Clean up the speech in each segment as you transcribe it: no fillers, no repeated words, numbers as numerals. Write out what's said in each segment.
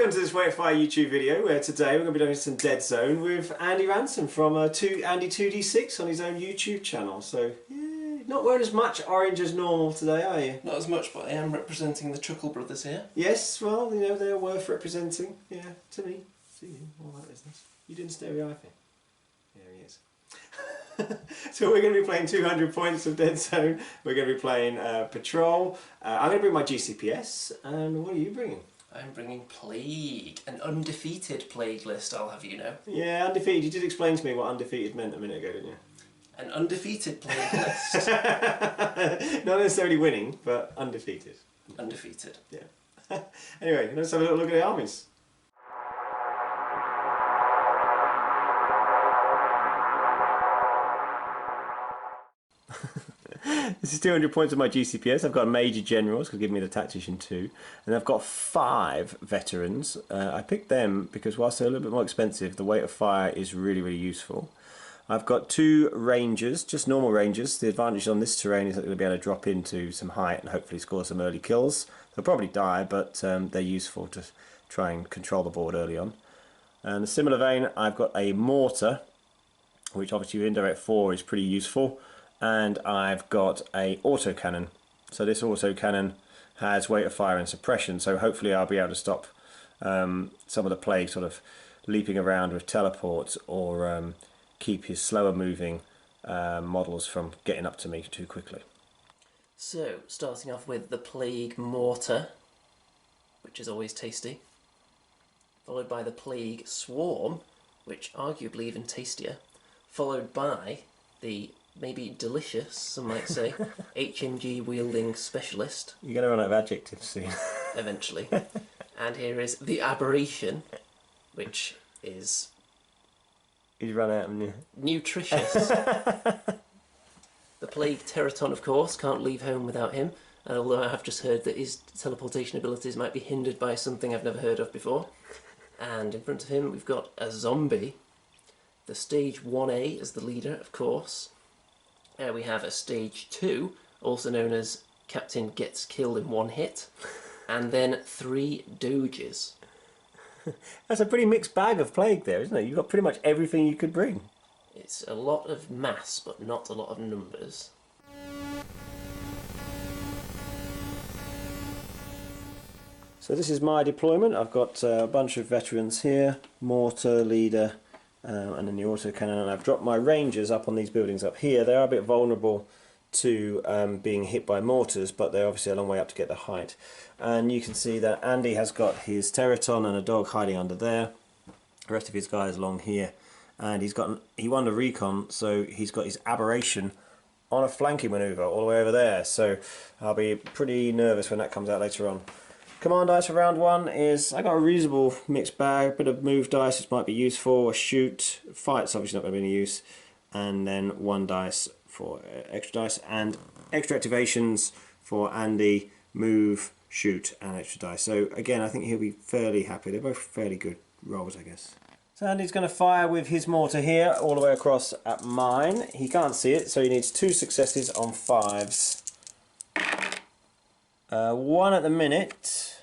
Welcome to this Wait Fire YouTube video where today we're going to be doing some Deadzone with Andy Ransom from Andy2D6 on his own YouTube channel. So, yeah, not wearing as much orange as normal today, are you? Not as much, but I am representing the Chuckle Brothers here. Yes, well, you know, they're worth representing. Yeah, to me. To you, all that business. You didn't stereo thing. There he is. So we're going to be playing 200 points of Deadzone. We're going to be playing Patrol. I'm going to bring my GCPS, and what are you bringing? I'm bringing Plague, an undefeated Plague list, I'll have you know. Yeah, undefeated. You did explain to me what undefeated meant a minute ago, didn't you? An undefeated Plague list. Not necessarily winning, but undefeated. Undefeated. Yeah. Anyway, let's have a little look at the armies. This is 200 points of my GCPS. I've got Major Generals, because give me the Tactician 2. And I've got 5 Veterans. I picked them because whilst they're a little bit more expensive, the weight of fire is really, really useful. I've got 2 Rangers, just normal Rangers. The advantage on this terrain is that they're going to be able to drop into some height and hopefully score some early kills. They'll probably die, but they're useful to try and control the board early on. And in a similar vein, I've got a Mortar, which obviously with indirect 4 is pretty useful. And I've got a autocannon. So this autocannon has weight of fire and suppression, so hopefully I'll be able to stop some of the Plague sort of leaping around with teleports, or keep his slower moving models from getting up to me too quickly. So, starting off with the Plague Mortar, which is always tasty, followed by the Plague Swarm, which arguably even tastier, followed by the maybe delicious, some might say, HMG wielding specialist. You're going to run out of adjectives soon. Eventually. And here is the Aberration, which is... He's run out, haven't you? Nutritious. The Plague Teraton, of course, can't leave home without him, and although I have just heard that his teleportation abilities might be hindered by something I've never heard of before. And in front of him we've got a Zombie. The Stage 1A as the leader, of course. We have a Stage 2, also known as Captain Gets Killed in One Hit, and then 3 Doges. That's a pretty mixed bag of Plague there, isn't it? You've got pretty much everything you could bring. It's a lot of mass, but not a lot of numbers. So this is my deployment. I've got a bunch of veterans here, Mortar, Leader, and then the autocannon, and I've dropped my Rangers up on these buildings up here. They are a bit vulnerable to being hit by mortars, but they're obviously a long way up to get the height. And you can see that Andy has got his Teraton and a dog hiding under there. The rest of his guys along here, and he won the recon, so he's got his Aberration on a flanking manoeuvre all the way over there. So I'll be pretty nervous when that comes out later on. Command dice for round 1 is, I got a reasonable mixed bag, a bit of move dice which might be useful, a shoot, fight's obviously not going to be any use, and then 1 dice for extra dice, and extra activations for Andy, move, shoot, and extra dice. So again, I think he'll be fairly happy. They're both fairly good rolls, I guess. So Andy's going to fire with his mortar here, all the way across at mine. He can't see it, so he needs 2 successes on 5s. 1 at the minute.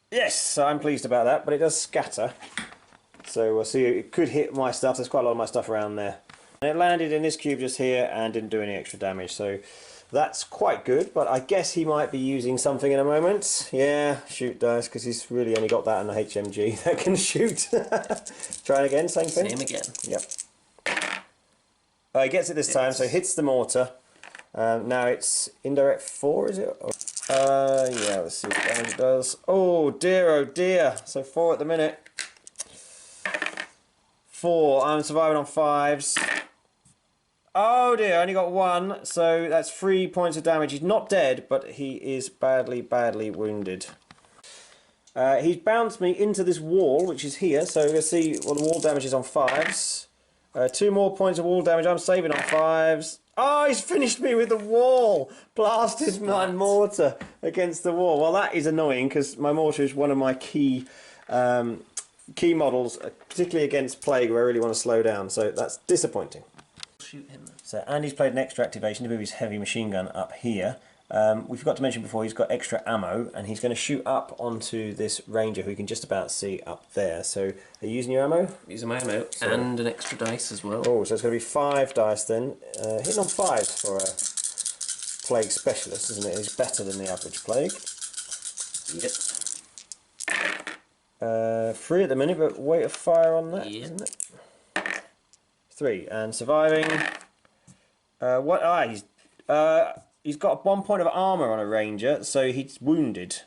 Yes, I'm pleased about that, but it does scatter. So we'll see, it could hit my stuff. There's quite a lot of my stuff around there. And it landed in this cube just here and didn't do any extra damage, so that's quite good, but I guess he might be using something in a moment. Yeah, shoot dice, because he's really only got that and the HMG that can shoot. Trying again, same thing? Same again. Yep. He gets it this time, so hits the mortar. Now it's indirect 4, is it? Yeah, let's see what damage it does. Oh dear. So 4 at the minute. 4. I'm surviving on 5s. Oh dear, I only got 1. So that's 3 points of damage. He's not dead, but he is badly wounded. He's bounced me into this wall, which is here. So let's see what the wall damage is on 5s. 2 more points of wall damage. I'm saving on 5s. Oh, he's finished me with the wall! Blasted my mortar against the wall. Well, that is annoying, because my mortar is one of my key models, particularly against Plague, where I really want to slow down. So that's disappointing. Shoot him. So Andy's played an extra activation to move his heavy machine gun up here, We forgot to mention before, he's got extra ammo, and he's going to shoot up onto this ranger who you can just about see up there. So, are you using your ammo? Using my ammo, and an extra dice as well. Oh, so it's going to be 5 dice then. Hitting on 5s for a plague specialist, isn't it? He's better than the average plague. Yep. 3 at the minute, but weight of fire on that, Yep. isn't it? 3, and surviving. He's got 1 point of armour on a ranger, so he's wounded.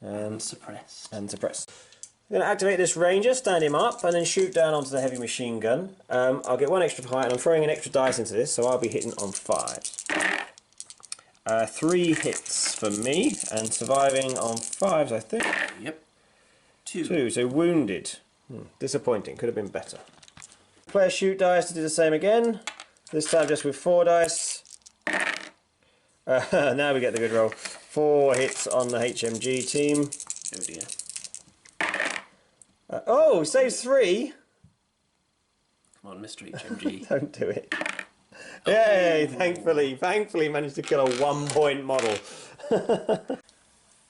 And suppressed. I'm going to activate this ranger, stand him up, and then shoot down onto the heavy machine gun. I'll get 1 extra height, and I'm throwing an extra dice into this, so I'll be hitting on 5s. 3 hits for me, and surviving on 5s, I think. Yep. 2. 2, so wounded. Disappointing, could have been better. Player shoot dice to do the same again. This time just with 4 dice. Now we get the good roll. 4 hits on the HMG team. Oh dear. Oh, he saves 3. Come on, Mr. HMG. Don't do it. Yay, thankfully managed to kill a 1 point model.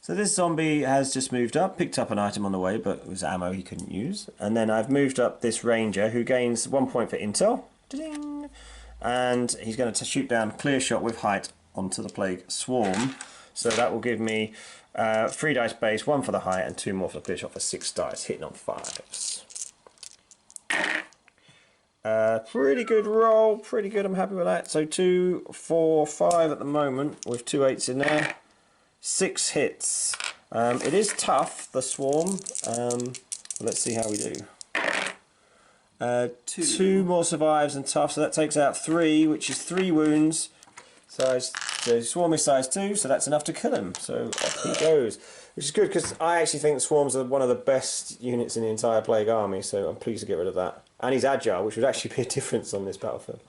So this zombie has just moved up, picked up an item on the way, but it was ammo he couldn't use. And then I've moved up this ranger who gains 1 point for intel. Da-ding! And he's going to shoot down clear shot with height onto the plague swarm. So that will give me 3 dice base, 1 for the height and 2 more for the clear shot for 6 dice, hitting on 5s. Pretty good roll, pretty good, I'm happy with that. So 2, 4, 5 at the moment with 2 8s in there. 6 hits. It is tough, the swarm. Let's see how we do. 2 more survives and tough, so that takes out 3, which is 3 wounds. So swarm is size 2, so that's enough to kill him. So off he goes, which is good because I actually think swarms are one of the best units in the entire plague army. So I'm pleased to get rid of that. And he's agile, which would actually be a difference on this battlefield.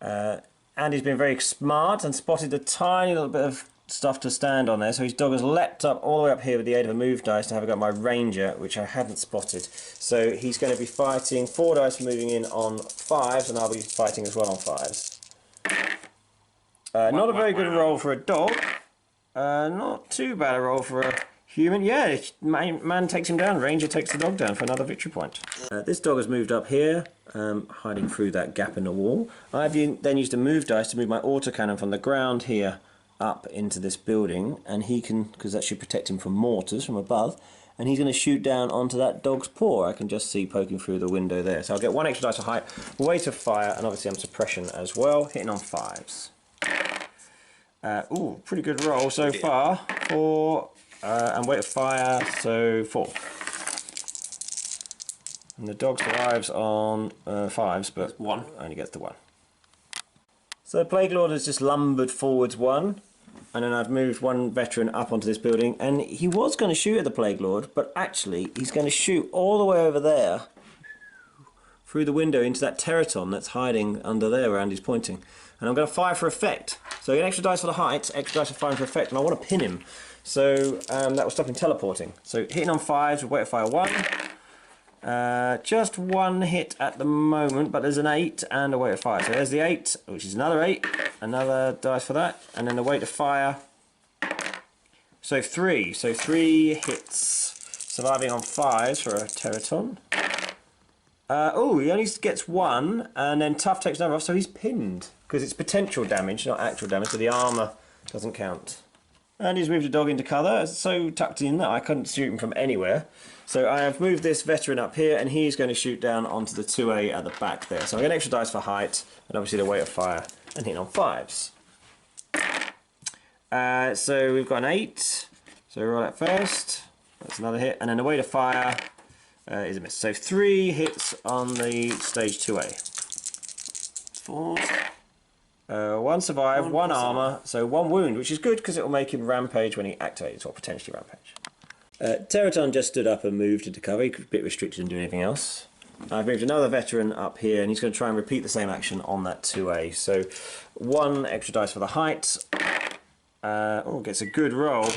And he's been very smart and spotted a tiny little bit of stuff to stand on there, so his dog has leapt up all the way up here with the aid of a move dice to have a go at my ranger, which I hadn't spotted. So he's going to be fighting 4 dice for moving in on 5s, and I'll be fighting as well on 5s. Not a very good roll for a dog. Not too bad a roll for a human. Yeah, man takes him down, ranger takes the dog down for another victory point. This dog has moved up here, hiding through that gap in the wall. I've then used a move dice to move my autocannon from the ground here up into this building, and he can, because that should protect him from mortars from above, and he's going to shoot down onto that dog's paw. I can just see poking through the window there. So I'll get 1 extra dice of height, weight of fire, and obviously I'm suppression as well, hitting on 5s. Ooh, pretty good roll so far. 4, and weight of fire, so 4. And the dog survives on 5s, but 1. Only gets the 1. So the Plague Lord has just lumbered forwards 1, and then I've moved 1 veteran up onto this building, and he was going to shoot at the Plague Lord, but actually he's going to shoot all the way over there through the window into that Teraton that's hiding under there where Andy's pointing. And I'm going to fire for effect. So I get extra dice for the height, extra dice for firing for effect, and I want to pin him. So that will stop him teleporting. So hitting on 5s with weight of fire 1. Just 1 hit at the moment, but there's an 8 and a weight of fire. So there's the 8, which is another 8, another dice for that, and then the weight of fire. So 3. So 3 hits, surviving on 5s for a Teraton. Oh, he only gets 1, and then Tough takes another off, so he's pinned. Because it's potential damage, not actual damage, so the armour doesn't count. And he's moved a dog into cover, it's so tucked in that I couldn't shoot him from anywhere. So I have moved this veteran up here, and he's going to shoot down onto the 2A at the back there. So I get extra dice for height, and obviously the weight of fire, and hitting on 5s. So we've got an 8, so we roll that first. That's another hit, and then the weight of fire is a miss. So 3 hits on the stage 2A. 4. 1 survive, 1 armour, so 1 wound, which is good because it will make him rampage when he activates, or potentially rampage. Teraton just stood up and moved into cover. He's a bit restricted in doing anything else. I've moved another veteran up here, and he's going to try and repeat the same action on that 2A. So 1 extra dice for the height. Oh, gets a good roll.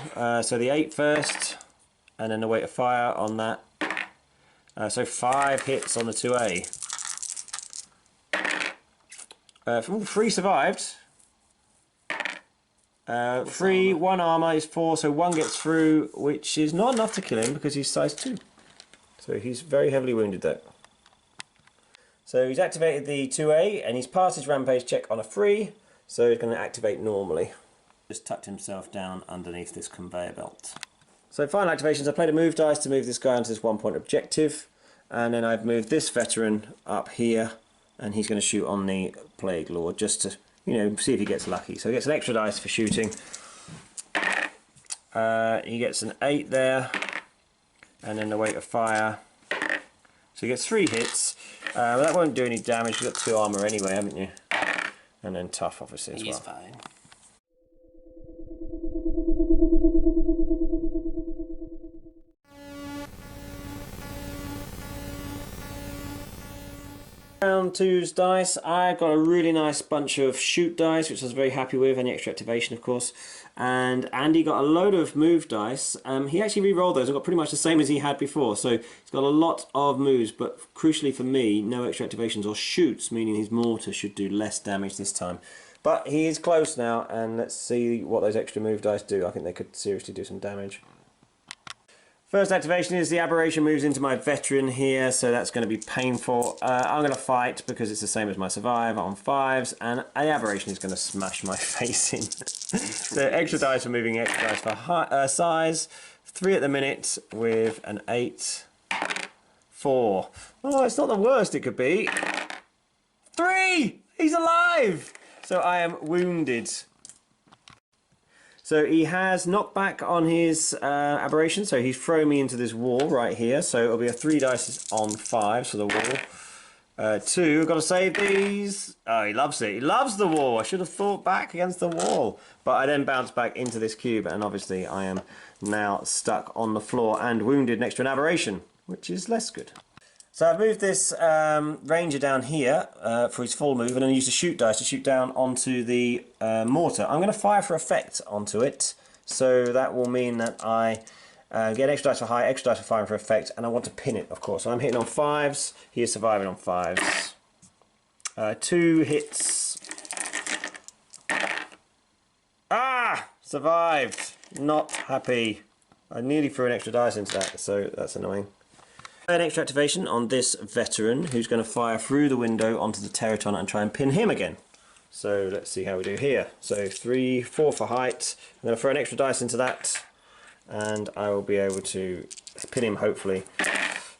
So the 8 first, and then the weight of fire on that. So 5 hits on the 2A. 3 survived. 3, 1 armour is 4, so 1 gets through, which is not enough to kill him because he's size 2. So he's very heavily wounded though. So he's activated the 2A and he's passed his rampage check on a 3, so he's going to activate normally. Just tucked himself down underneath this conveyor belt. So final activations, I played a move dice to move this guy onto this 1 point objective, and then I've moved this veteran up here, and he's going to shoot on the Plague Lord just to, you know, see if he gets lucky. So he gets an extra dice for shooting. He gets an 8 there, and then the weight of fire. So he gets 3 hits. But that won't do any damage. You've got 2 armour anyway, haven't you? And then tough, obviously, as well. He's fine. Round 2's dice, I've got a really nice bunch of shoot dice, which I was very happy with, and the extra activation of course. And Andy got a load of move dice. He actually re-rolled those and got pretty much the same as he had before, so he's got a lot of moves, but crucially for me, no extra activations or shoots, meaning his mortar should do less damage this time. But he is close now, and let's see what those extra move dice do. I think they could seriously do some damage. First activation is the aberration moves into my veteran here, so that's going to be painful. I'm going to fight because it's the same as my survive on 5s, and the aberration is going to smash my face in. So extra dice for moving, extra dice for size. 3 at the minute with an 8. 4. Oh, it's not the worst it could be. 3! He's alive! So I am wounded. So he has knockback on his aberration, so he's thrown me into this wall right here. So it'll be a 3 dice on 5 for the wall. 2, got to save these. Oh, he loves it. He loves the wall. I should have thought back against the wall. But I then bounce back into this cube, and obviously I am now stuck on the floor and wounded next to an aberration, which is less good. So I've moved this ranger down here for his full move, and then use the shoot dice to shoot down onto the mortar. I'm going to fire for effect onto it, so that will mean that I get extra dice for height, extra dice for firing for effect, and I want to pin it, of course. So I'm hitting on 5s, he is surviving on 5s. 2 hits. Ah! Survived! Not happy. I nearly threw an extra dice into that, so that's annoying. An extra activation on this veteran who's going to fire through the window onto the Teraton and try and pin him again. So let's see how we do here. So 3, 4 for height. I'm going to throw an extra dice into that and I will be able to pin him hopefully.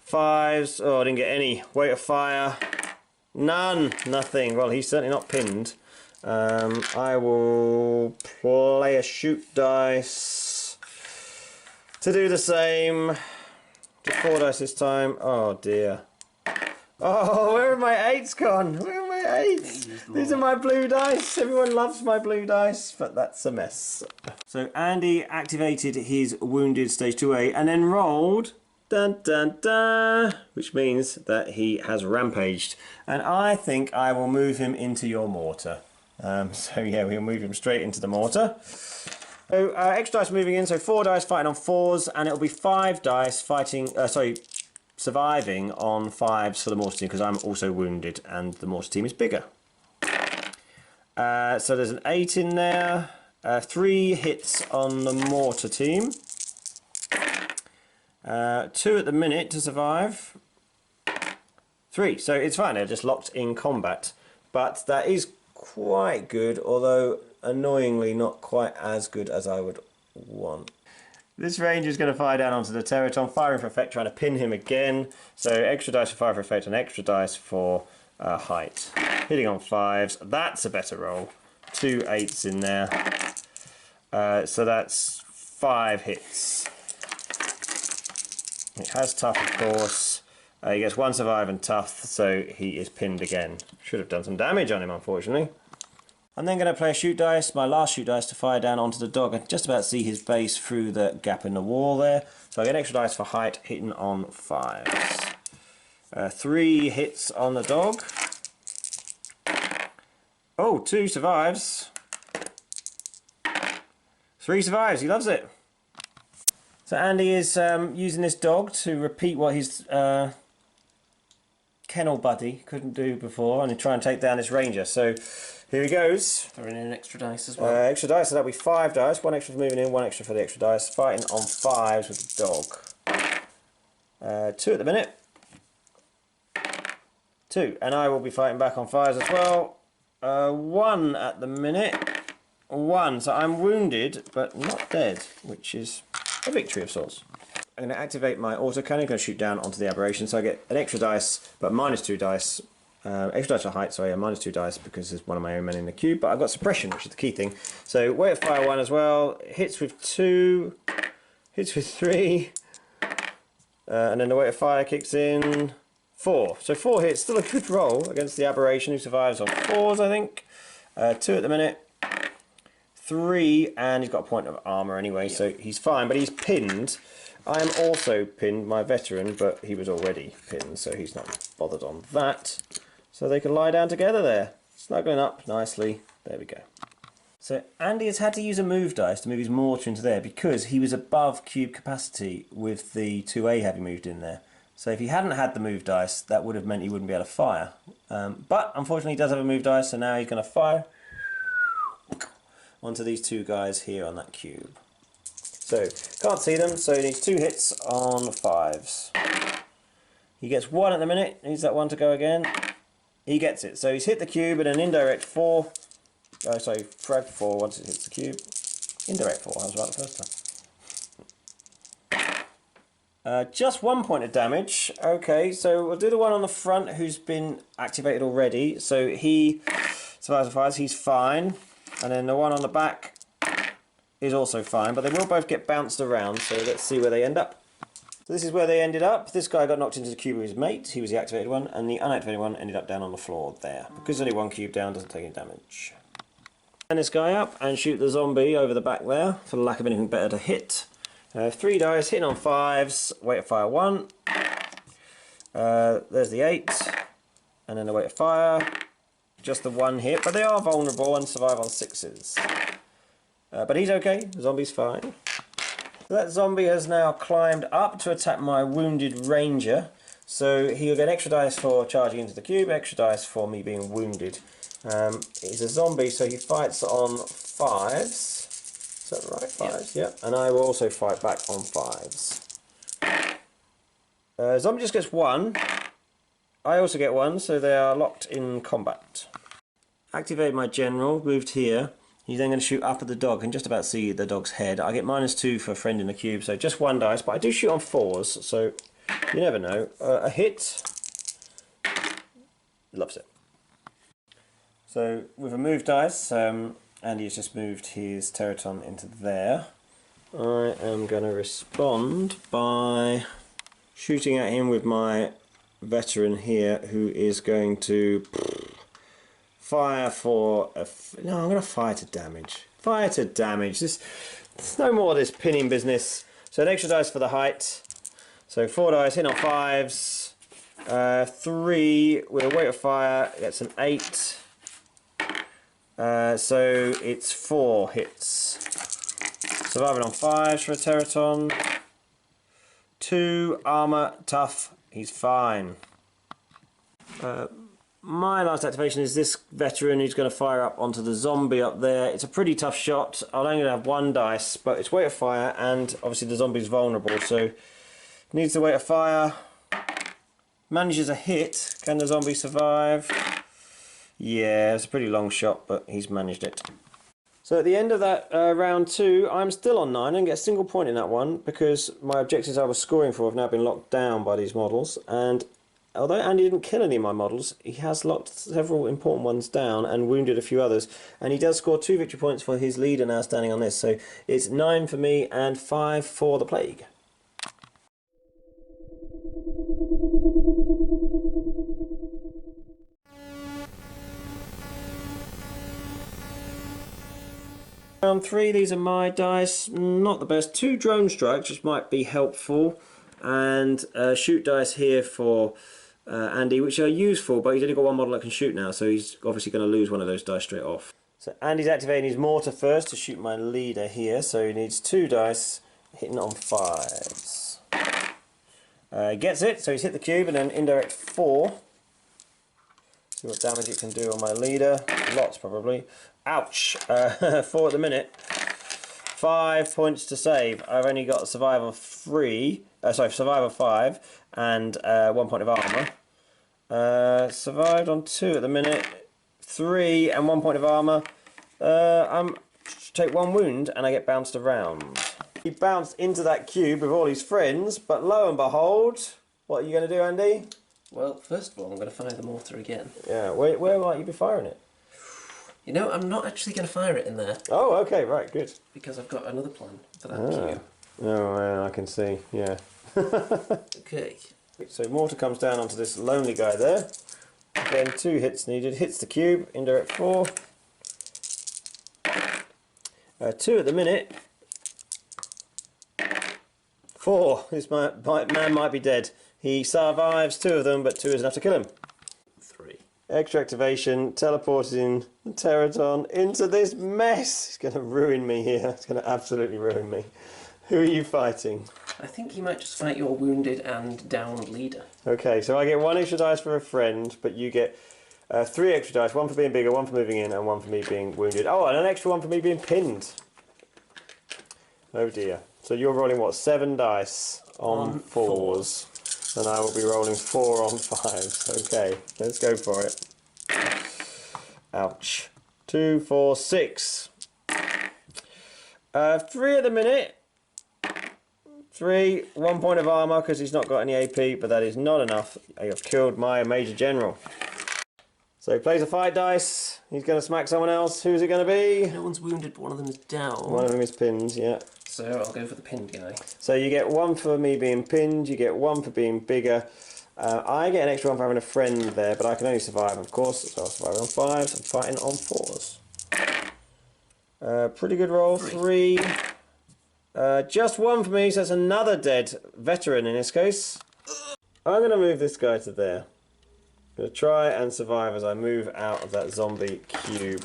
5s, oh I didn't get any. Weight of fire, none, nothing. Well, he's certainly not pinned. I will play a shoot dice to do the same. Just 4 dice this time. Oh dear. Oh, where have my 8s gone? Where are my 8s? These are my blue dice. Everyone loves my blue dice, but that's a mess. So Andy activated his wounded stage 2A and then rolled, dun dun dun, which means that he has rampaged. And I think I will move him into your mortar. So yeah, we'll move him straight into the mortar. So extra dice moving in, so 4 dice fighting on 4s, and it'll be 5 dice fighting, surviving on 5s for the mortar team, because I'm also wounded and the mortar team is bigger. So there's an 8 in there, 3 hits on the mortar team, 2 at the minute to survive, 3, so it's fine, they're just locked in combat, but that is quite good, although annoyingly not quite as good as I would want. This ranger is going to fire down onto the Teraton, firing for effect, trying to pin him again. So extra dice for fire for effect and extra dice for height. Hitting on 5s, that's a better roll. 2 8s in there. So that's 5 hits. It has tough, of course. He gets 1 survive and tough, so he is pinned again. Should have done some damage on him, unfortunately. I'm then going to play a shoot dice, my last shoot dice, to fire down onto the dog and just about see his base through the gap in the wall there. So I get extra dice for height, hitting on 5s. 3 hits on the dog. Oh, 2 survives. 3 survives, he loves it. So Andy is using this dog to repeat what his kennel buddy couldn't do before and try and take down this ranger. So Here he goes. Throwing in an extra dice as well. Extra dice, so that'll be 5 dice. 1 extra for moving in, 1 extra for the extra dice. Fighting on 5s with the dog. 2 at the minute. 2. And I will be fighting back on 5s as well. 1 at the minute. 1. So I'm wounded, but not dead, which is a victory of sorts. I'm going to activate my autocannon. I'm going to shoot down onto the aberration. So I get an extra dice, but minus 2 dice. Extra dice for height, sorry, minus 2 dice because there's one of my own men in the cube. But I've got suppression, which is the key thing. So weight of fire 1 as well. Hits with 2. Hits with 3. And then the weight of fire kicks in. 4. So 4 hits. Still a good roll against the aberration who survives on 4s, I think. 2 at the minute. 3, and he's got a point of armour anyway, so he's fine. But he's pinned. I am also pinned, my veteran, but he was already pinned, so he's not bothered on that. So they can lie down together there, snuggling up nicely. There we go. So Andy has had to use a move dice to move his mortar into there because he was above cube capacity with the 2A having moved in there. So if he hadn't had the move dice, that would have meant he wouldn't be able to fire. But unfortunately he does have a move dice, so now he's going to fire onto these 2 guys here on that cube. So, can't see them, so he needs 2 hits on 5s. He gets 1 at the minute, needs that 1 to go again. He gets it, so he's hit the cube and an indirect 4. Oh, sorry, frag 4 once it hits the cube. Indirect 4, I was right the first time. Just 1 point of damage. Okay, so we'll do the one on the front who's been activated already. So he survives the fires, he's fine. And then the one on the back is also fine, but they will both get bounced around, so let's see where they end up. So this is where they ended up. This guy got knocked into the cube with his mate, he was the activated one, and the unactivated one ended up down on the floor there. Because only 1 cube down, doesn't take any damage. And this guy up and shoot the zombie over the back there, for the lack of anything better to hit. 3 dice, hitting on 5s, weight of fire 1. There's the 8, and then the weight of fire. Just the 1 hit, but they are vulnerable and survive on 6s. But he's okay, the zombie's fine. That zombie has now climbed up to attack my wounded ranger. So he'll get extra dice for charging into the cube, extra dice for me being wounded. He's a zombie, so he fights on 5s. Is that right? 5s, yeah. And I will also fight back on 5s. Zombie just gets 1. I also get 1, so they are locked in combat. Activate my general, moved here. He's then going to shoot up at the dog and just about see the dog's head. I get -2 for a friend in the cube, so just 1 dice, but I do shoot on 4s, so you never know. A hit. Loves it. So with a move dice, Andy has just moved his Teraton into there. I am going to respond by shooting at him with my veteran here, who is going to fire for a... No, I'm going to fire to damage. Fire to damage. There's no more of this pinning business. So an extra dice for the height. So 4 dice, hit on 5s. 3 with a weight of fire, gets an 8. So it's 4 hits. Surviving on 5s for a Teraton. 2 armor, tough. He's fine. My last activation is this veteran who's going to fire up onto the zombie up there. It's a pretty tough shot. I'm only going to have 1 dice, but it's weight of fire, and obviously the zombie's vulnerable, so needs the weight of fire. Manages a hit. Can the zombie survive? Yeah, it's a pretty long shot, but he's managed it. So at the end of that round 2, I'm still on 9 and get a single point in that one because my objectives I was scoring for have now been locked down by these models. And although Andy didn't kill any of my models, he has locked several important ones down and wounded a few others. And he does score 2 victory points for his leader now standing on this. So it's 9 for me and 5 for the Plague. Round 3, these are my dice, not the best. 2 drone strikes, which might be helpful, and shoot dice here for Andy, which are useful, but he's only got 1 model that can shoot now, so he's obviously going to lose one of those dice straight off. So Andy's activating his mortar first to shoot my leader here, so he needs 2 dice, hitting on 5s. He gets it, so he's hit the cube, and then indirect 4. See what damage it can do on my leader. Lots, probably. Ouch! 4 at the minute. 5 points to save. I've only got survival 3. Survival 5 and 1 point of armour. Survived on 2 at the minute. 3 and 1 point of armour. I'm take 1 wound and I get bounced around. He bounced into that cube with all his friends, but lo and behold, what are you going to do, Andy? Well, first of all, I'm going to fire the mortar again. Yeah, where might you be firing it? You know, I'm not actually going to fire it in there. Oh, okay, right, good. Because I've got another plan for that cube. Oh, yeah, I can see, yeah. Okay. So mortar comes down onto this lonely guy there. Again, 2 hits needed. Hits the cube, indirect 4. 2 at the minute. 4. This man might be dead. He survives 2 of them, but 2 is enough to kill him. 3. Extra activation, teleporting the Teraton into this mess. It's going to ruin me here. It's going to absolutely ruin me. Who are you fighting? I think he might just fight your wounded and downed leader. Okay, so I get 1 extra dice for a friend, but you get 3 extra dice. 1 for being bigger, 1 for moving in, and 1 for me being wounded. Oh, and an extra 1 for me being pinned. Oh dear. So you're rolling what? 7 dice on 4s. And I will be rolling 4 on 5s. Okay, let's go for it. Ouch. 2, 4, 6. 3 at the minute. 3, 1 point of armour because he's not got any AP, but that is not enough. I have killed my Major General. So he plays a fight dice. He's going to smack someone else. Who's it going to be? No one's wounded, but one of them is down. One of them is pinned, yeah. So I'll go for the pinned guy. So you get 1 for me being pinned, you get 1 for being bigger. I get an extra 1 for having a friend there, but I can only survive, of course. So I'll survive on 5s, I'm fighting on 4s. Pretty good roll, 3. Just 1 for me, so it's another dead veteran in this case. I'm going to move this guy to there. I'm going to try and survive as I move out of that zombie cube.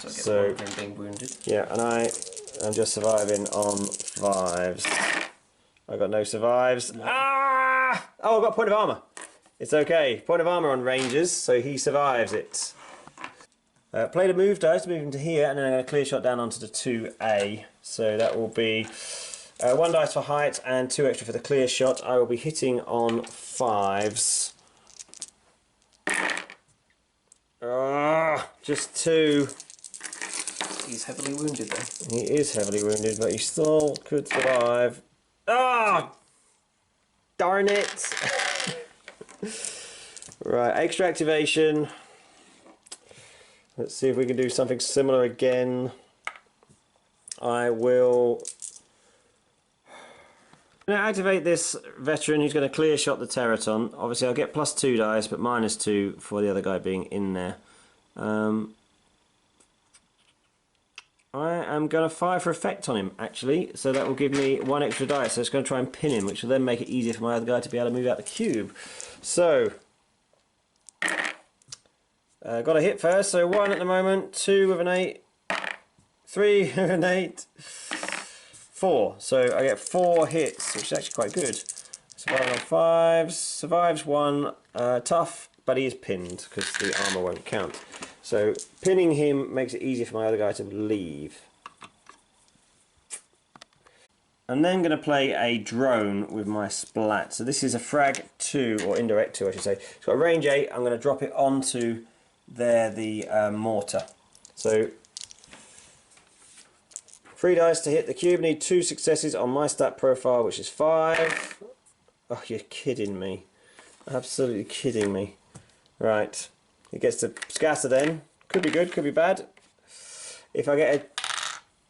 So I get 1 for him being wounded. Yeah, and I'm just surviving on 5s. I got no survives. No. Ah! Oh, I've got a point of armour. It's okay. Point of armour on Rangers, so he survives it. Played a move dice to move him to here, and then I'm going to clear shot down onto the 2A. So that will be 1 dice for height and 2 extra for the clear shot. I will be hitting on 5s. Just 2. He's heavily wounded though. He is heavily wounded, but he still could survive. Ah! Darn it! Right, extra activation. Let's see if we can do something similar again. I will activate this veteran who's going to clear shot the Teraton. Obviously I'll get +2 dice, but -2 for the other guy being in there. I am going to fire for effect on him, actually, so that will give me 1 extra dice. So it's going to try and pin him, which will then make it easier for my other guy to be able to move out the cube. So, got a hit first, so 1 at the moment, 2 with an 8, 3 with an 8, 4. So I get 4 hits, which is actually quite good. Survival on 5s, survives 1, tough, but he is pinned because the armour won't count. So pinning him makes it easier for my other guy to leave. I'm then going to play a drone with my splat. So this is a frag 2, or indirect 2 I should say. It's got a range 8, I'm going to drop it onto there, the mortar. So 3 dice to hit the cube, need 2 successes on my stat profile, which is 5. Oh, you're kidding me. Absolutely kidding me. Right. It gets to scatter then. Could be good, could be bad. If I get a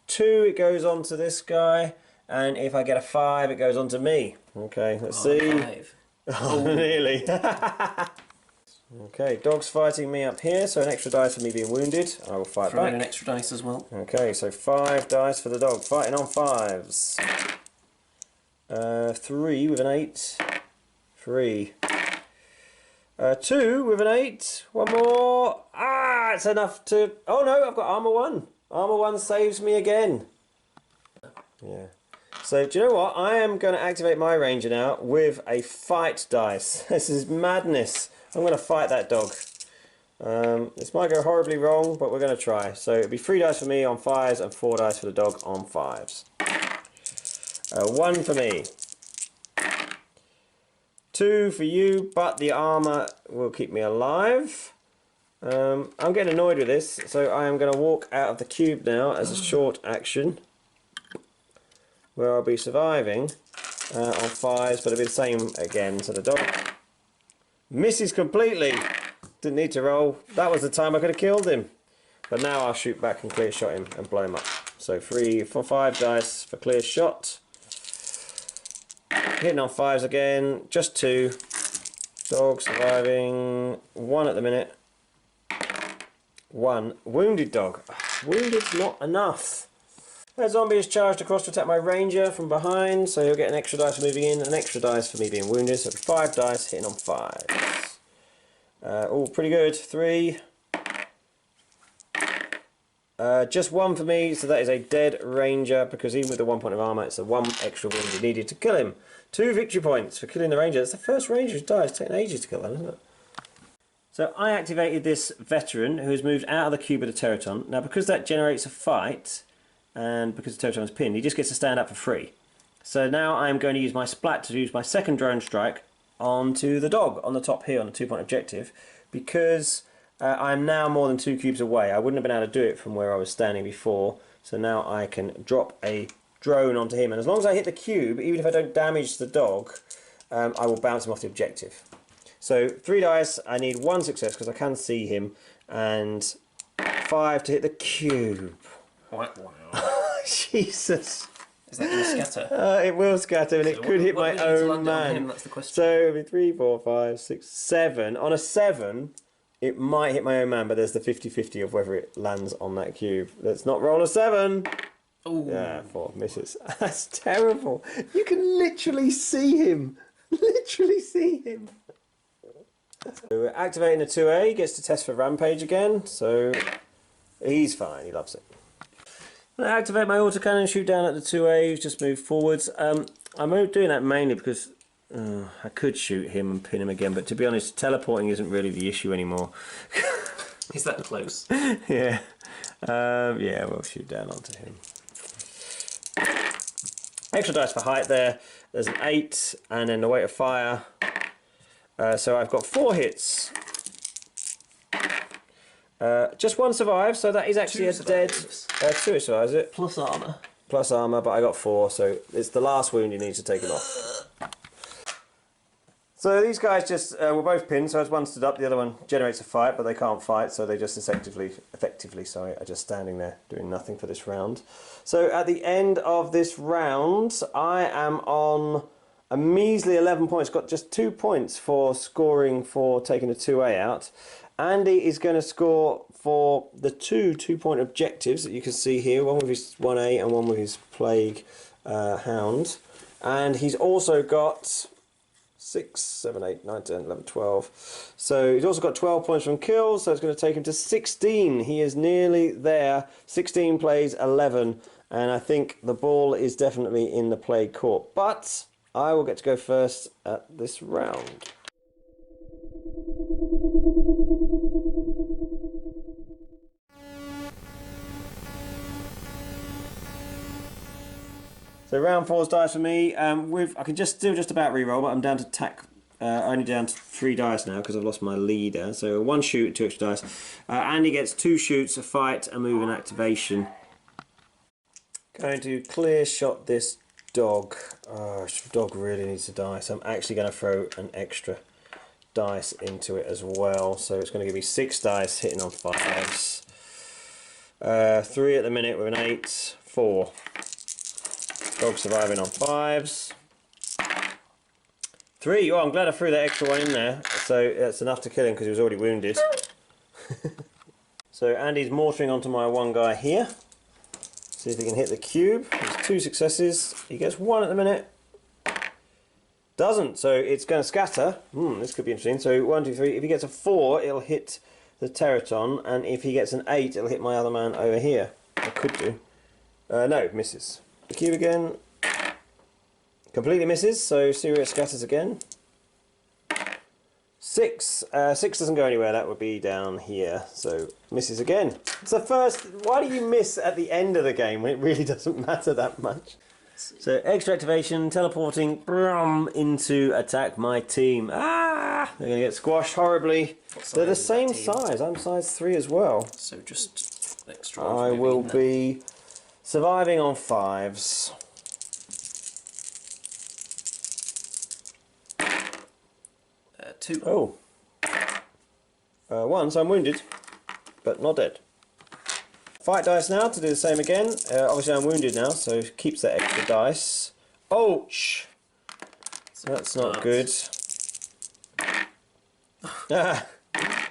2, it goes on to this guy. And if I get a 5, it goes on to me. Okay, let's see. 5. Oh, nearly. Okay, dog's fighting me up here, so an extra dice for me being wounded. I will fight Throw back. in an extra dice as well. Okay, so 5 dice for the dog, fighting on 5s. 3 with an 8. 3. 2 with an 8. 1 more. Ah, it's enough to... Oh no, I've got armour 1. Armour 1 saves me again. Yeah. So, do you know what? I am going to activate my ranger now with a fight dice. This is madness. I'm going to fight that dog. This might go horribly wrong, but we're going to try. So it'll be 3 dice for me on 5s and 4 dice for the dog on 5s. 1 for me. 2 for you, but the armour will keep me alive. I'm getting annoyed with this, so I am going to walk out of the cube now as a short action, where I'll be surviving on 5s, but it'll be the same again. So the dog misses completely. Didn't need to roll. That was the time I could have killed him. But now I'll shoot back and clear shot him and blow him up. So 3 for 5 dice for clear shot. Hitting on 5s again. Just 2. Dog surviving. 1 at the minute. 1. Wounded dog. Wounded's not enough. That zombie is charged across to attack my ranger from behind, so he'll get an extra dice for moving in, an extra dice for me being wounded, so 5 dice hitting on 5s. Oh, pretty good. 3. Just 1 for me, so that is a dead ranger, because even with the 1 point of armour, it's the 1 extra wound you needed to kill him. 2 victory points for killing the ranger. It's the first ranger who's died. It's taken ages to kill that, isn't it? So I activated this veteran who has moved out of the cube of the Teraton. Now, because that generates a fight, and because the Teraton is pinned, he just gets to stand up for free. So now I'm going to use my splat to use my second drone strike onto the dog on the top here on the 2-point objective, because I'm now more than 2 cubes away. I wouldn't have been able to do it from where I was standing before, so now I can drop a drone onto him, and as long as I hit the cube, even if I don't damage the dog, I will bounce him off the objective. So 3 dice, I need 1 success because I can see him, and 5 to hit the cube. Wow. Jesus. Is that going to scatter? It will scatter, and it could hit my own man. Him, that's the question. So it'll be 3, 4, 5, 6, 7. On a 7, it might hit my own man, but there's the 50-50 of whether it lands on that cube. Let's not roll a 7. Ooh. Yeah, 4 misses. That's terrible. You can literally see him. Literally see him. So we're activating the 2A. He gets to test for rampage again, so he's fine. He loves it. I activate my autocannon, shoot down at the 2A, who's just moved forwards. I'm doing that mainly because I could shoot him and pin him again, but to be honest, teleporting isn't really the issue anymore. Is that close? Yeah. Yeah, we'll shoot down onto him. Extra dice for height there. There's an 8, and then the weight of fire. So I've got 4 hits. Just 1 survives, so that is actually a dead... 2 survives it. Plus armour. Plus armour, but I got 4, so it's the last wound you need to take him off. So these guys just were both pinned, so as one stood up, the other one generates a fight, but they can't fight, so they just effectively are just standing there doing nothing for this round. So at the end of this round, I am on a measly 11 points, got just 2 points for scoring for taking a 2A out. Andy is going to score for the 2 2-point objectives that you can see here, one with his 1A and one with his Plague Hound. And he's also got 6, 7, 8, 9, 10, 11, 12. So he's also got 12 points from kills, so it's going to take him to 16. He is nearly there. 16 plays 11, and I think the ball is definitely in the Plague Court. But I will get to go first at this round. So round 4's dice for me. I can still just about re-roll, but I'm down to only down to 3 dice now because I've lost my leader. So 1 shoot, 2 extra dice. Andy gets 2 shoots, a fight, a move, and activation. Going to clear shot this dog. Oh, this dog really needs to die, so I'm actually going to throw an extra dice into it as well. So it's going to give me 6 dice hitting on 5s. 3 at the minute with an 8, 4. Dog surviving on 5s. 3. Oh, I'm glad I threw that extra one in there. So that's enough to kill him because he was already wounded. So Andy's mortaring onto my 1 guy here. See if he can hit the cube. There's 2 successes. He gets 1 at the minute. Doesn't. So it's going to scatter. This could be interesting. So 1, 2, 3. If he gets a 4, it'll hit the Teraton. And if he gets an 8, it'll hit my other man over here. I could do. No, misses. The cube again, completely misses, so see where it scatters again. 6. 6 doesn't go anywhere. That would be down here. So misses again. It's the first. Why do you miss at the end of the game when it really doesn't matter that much? So extra activation, teleporting into attack my team. Ah! They're going to get squashed horribly. They're the same size. I'm size 3 as well. So just extra. I will be surviving on 5s. 2. Oh. 1, so I'm wounded, but not dead. Fight dice now to do the same again. Obviously I'm wounded now, so keeps that extra dice. Ouch! That's not good.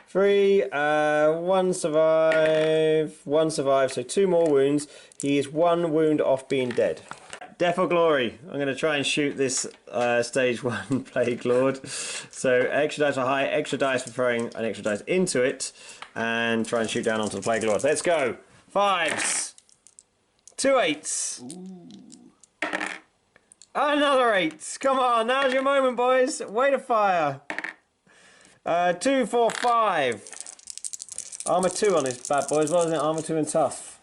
3, 1 survive, 1 survive, so 2 more wounds. He is 1 wound off being dead. Death or glory. I'm going to try and shoot this stage 1 Plague Lord. So extra dice for high, extra dice for throwing an extra dice into it, and try and shoot down onto the Plague Lord. Let's go. 5s. 2 8s. Ooh. Another 8. Come on, now's your moment, boys. Way to fire. 2 4 5. Armour 2 on this bad boy as well, isn't it? Armour 2 and tough.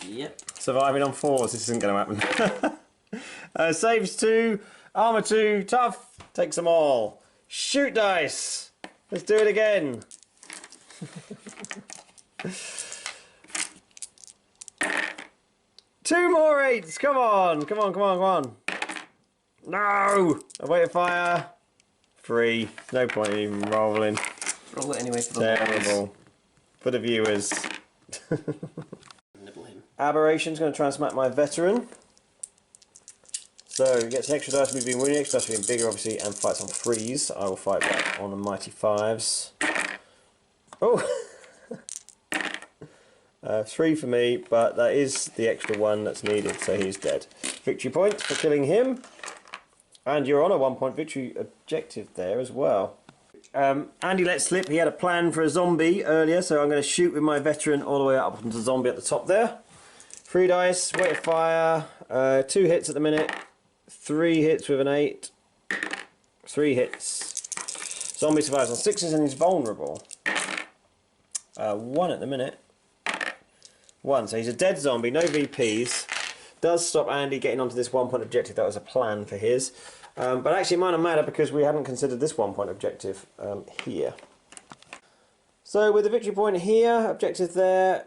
Yep. Surviving on 4s, this isn't going to happen. Saves 2, armour 2, tough, takes them all. Shoot dice. Let's do it again. 2 more 8s, come on, come on, come on, come on. No! Away to fire. 3, no point in even rolling. Roll it anyway for the terrible. For the viewers. Nibble him. Aberration's going to try and smack my veteran. So he gets an extra dice for being wounded, extra dice for being bigger obviously, and fights on 3s. I will fight back on the mighty 5s. Oh! 3 for me, but that is the extra 1 that's needed, so he's dead. Victory point for killing him. And you're on a 1 point victory objective there as well. Andy let slip, he had a plan for a zombie earlier, so I'm going to shoot with my veteran all the way up onto the zombie at the top there. 3 dice, rate of fire, 2 hits at the minute, 3 hits with an 8, 3 hits. Zombie survives on 6s and he's vulnerable. 1 at the minute. 1, so he's a dead zombie, no VPs. Does stop Andy getting onto this 1 point objective, that was a plan for his. But actually it might not matter because we hadn't considered this 1 point objective here. So with the victory point here, objectives there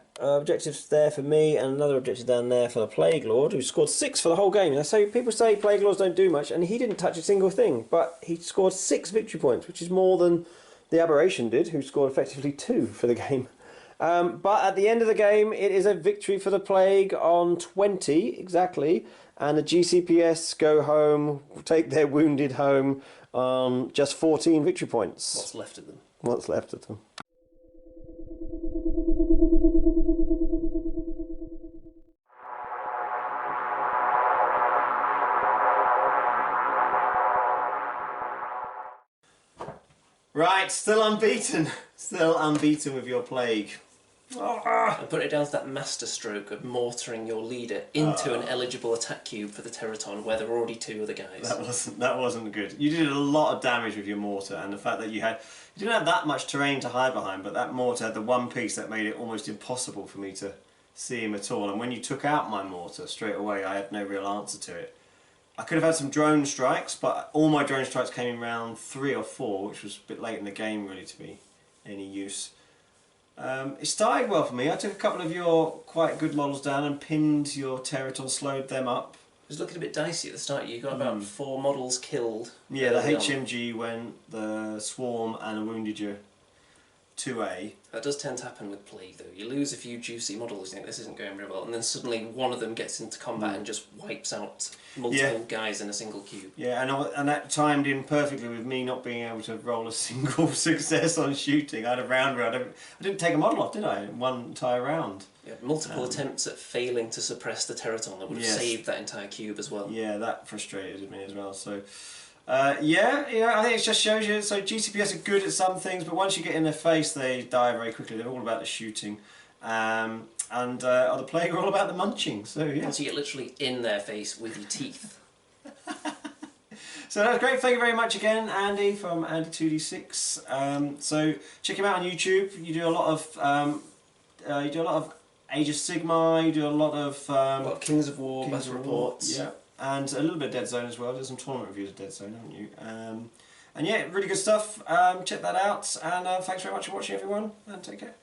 for me, and another objective down there for the Plague Lord, who scored 6 for the whole game. Now, so people say Plague Lords don't do much, and he didn't touch a single thing, but he scored 6 victory points, which is more than the Aberration did, who scored effectively 2 for the game. But at the end of the game, it is a victory for the Plague on 20, exactly, and the GCPS go home, take their wounded home on just 14 victory points. What's left of them? What's left of them. Right, still unbeaten. Still unbeaten with your Plague. I put it down to that master stroke of mortaring your leader into an eligible attack cube for the Teraton where there were already 2 other guys. That wasn't good. You did a lot of damage with your mortar, and the fact that you didn't have that much terrain to hide behind, but that mortar had the one piece that made it almost impossible for me to see him at all. And when you took out my mortar straight away, I had no real answer to it. I could have had some drone strikes, but all my drone strikes came in round 3 or 4, which was a bit late in the game really to be any use. It started well for me. I took a couple of your quite good models down and pinned your Teraton, slowed them up. It was looking a bit dicey at the start. You got about 4 models killed. Yeah, the HMG went, the Swarm, and wounded your 2A. That does tend to happen with Plague though. You lose a few juicy models, you think this isn't going very well, and then suddenly one of them gets into combat and just wipes out multiple guys in a single cube. Yeah, and that timed in perfectly with me not being able to roll a single success on shooting. I had a round where I didn't take a model off, did I? One entire round. Yeah, multiple attempts at failing to suppress the Teraton that would have saved that entire cube as well. Yeah, that frustrated me as well. So. Yeah, I think it just shows you. So GCPS are good at some things, but once you get in their face, they die very quickly. They're all about the shooting, and the Plague are all about the munching. So yeah. Once you get literally in their face with your teeth. So that's great. Thank you very much again, Andy from Andy2D6. So check him out on YouTube. You do a lot of Age of Sigmar. You do a lot of Kings of War, Kings Battle of War, Reports. yeah, and a little bit of Deadzone as well. There's some tournament reviews of Deadzone, haven't you? And yeah, really good stuff. Check that out. And thanks very much for watching, everyone. And take care.